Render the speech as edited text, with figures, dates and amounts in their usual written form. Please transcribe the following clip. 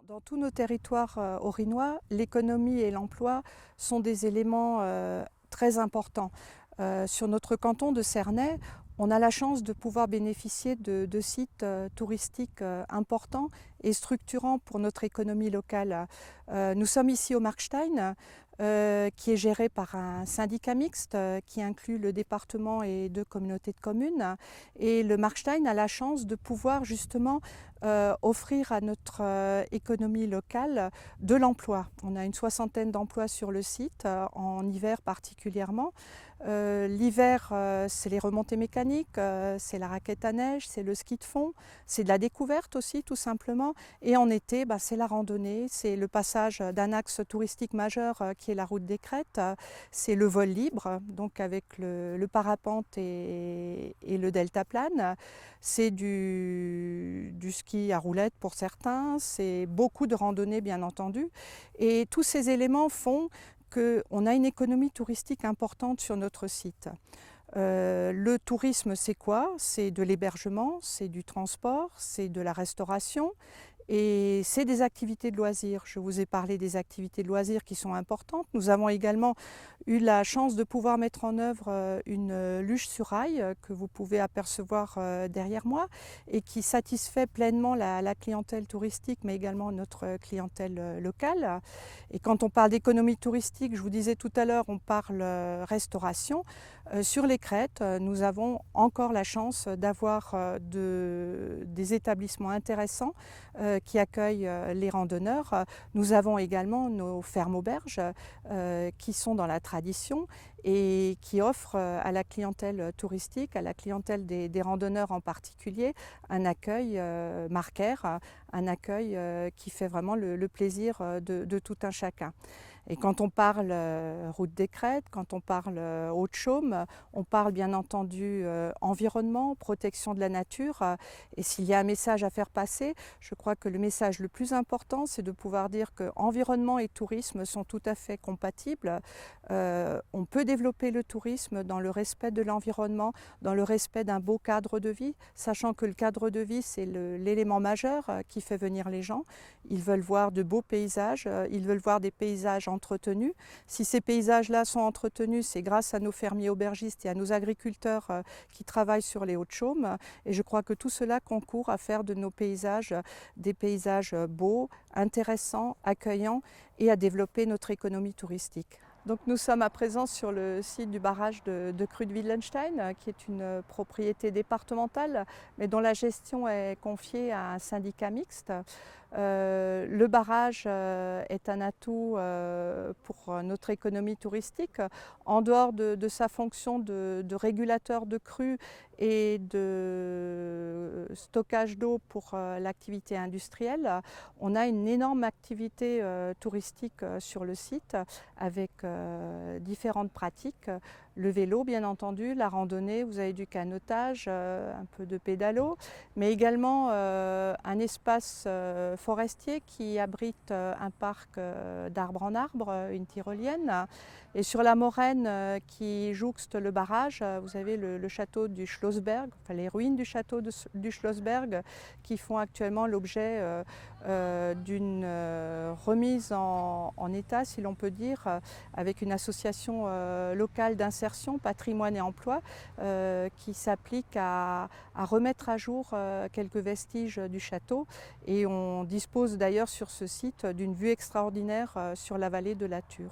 Dans tous nos territoires haut-rhinois, l'économie et l'emploi sont des éléments très importants. Sur notre canton de Cernay, on a la chance de pouvoir bénéficier de sites touristiques importants et structurants pour notre économie locale. Nous sommes ici au Markstein, qui est géré par un syndicat mixte qui inclut le département et 2 communautés de communes. Et le Markstein a la chance de pouvoir justement offrir à notre économie locale de l'emploi. On a une 60aine d'emplois sur le site, en hiver particulièrement. L'hiver, c'est les remontées mécaniques, c'est la raquette à neige, c'est le ski de fond, c'est de la découverte aussi tout simplement. Et en été, c'est la randonnée, c'est le passage d'un axe touristique majeur qui est la route des Crêtes, c'est le vol libre, donc avec le parapente et le deltaplane, c'est du ski à roulettes pour certains, c'est beaucoup de randonnées bien entendu. Et tous ces éléments font qu'on a une économie touristique importante sur notre site. Le tourisme, c'est quoi? C'est de l'hébergement, c'est du transport, c'est de la restauration et c'est des activités de loisirs. Je vous ai parlé des activités de loisirs qui sont importantes. Nous avons également eu la chance de pouvoir mettre en œuvre une luge sur rail que vous pouvez apercevoir derrière moi et qui satisfait pleinement la clientèle touristique mais également notre clientèle locale. Et quand on parle d'économie touristique, je vous disais tout à l'heure, on parle restauration. Sur les Crêtes, nous avons encore la chance d'avoir des établissements intéressants qui accueillent les randonneurs. Nous avons également nos fermes-auberges qui sont dans la tradition et qui offrent à la clientèle touristique, à la clientèle des randonneurs en particulier, un accueil marquaire, un accueil qui fait vraiment le plaisir de tout un chacun. Et quand on parle route des Crêtes, quand on parle Haut-de-Chaume, on parle bien entendu environnement, protection de la nature. Et s'il y a un message à faire passer, je crois que le message le plus important, c'est de pouvoir dire que environnement et tourisme sont tout à fait compatibles. On peut développer le tourisme dans le respect de l'environnement, dans le respect d'un beau cadre de vie, sachant que le cadre de vie, c'est l'élément majeur qui fait venir les gens. Ils veulent voir de beaux paysages, ils veulent voir des paysages entretenus. Si ces paysages-là sont entretenus, c'est grâce à nos fermiers aubergistes et à nos agriculteurs qui travaillent sur les Hauts-de-Chaume. Et je crois que tout cela concourt à faire de nos paysages des paysages beaux, intéressants, accueillants et à développer notre économie touristique. Donc nous sommes à présent sur le site du barrage de Crues de Wildenstein, qui est une propriété départementale, mais dont la gestion est confiée à un syndicat mixte. Le barrage est un atout pour notre économie touristique. En dehors de sa fonction de régulateur de crues et de stockage d'eau pour l'activité industrielle, on a une énorme activité touristique sur le site avec différentes pratiques. Le vélo, bien entendu, la randonnée, vous avez du canotage, un peu de pédalo, mais également un espace forestier qui abrite un parc d'arbre en arbre, une tyrolienne. Et sur la moraine qui jouxte le barrage, vous avez le château du Schlossberg, enfin les ruines du château du Schlossberg qui font actuellement l'objet d'une remise en état, si l'on peut dire, avec une association locale d'insertion, patrimoine et emploi qui s'applique à remettre à jour quelques vestiges du château. Et on dispose d'ailleurs sur ce site d'une vue extraordinaire sur la vallée de la Thur.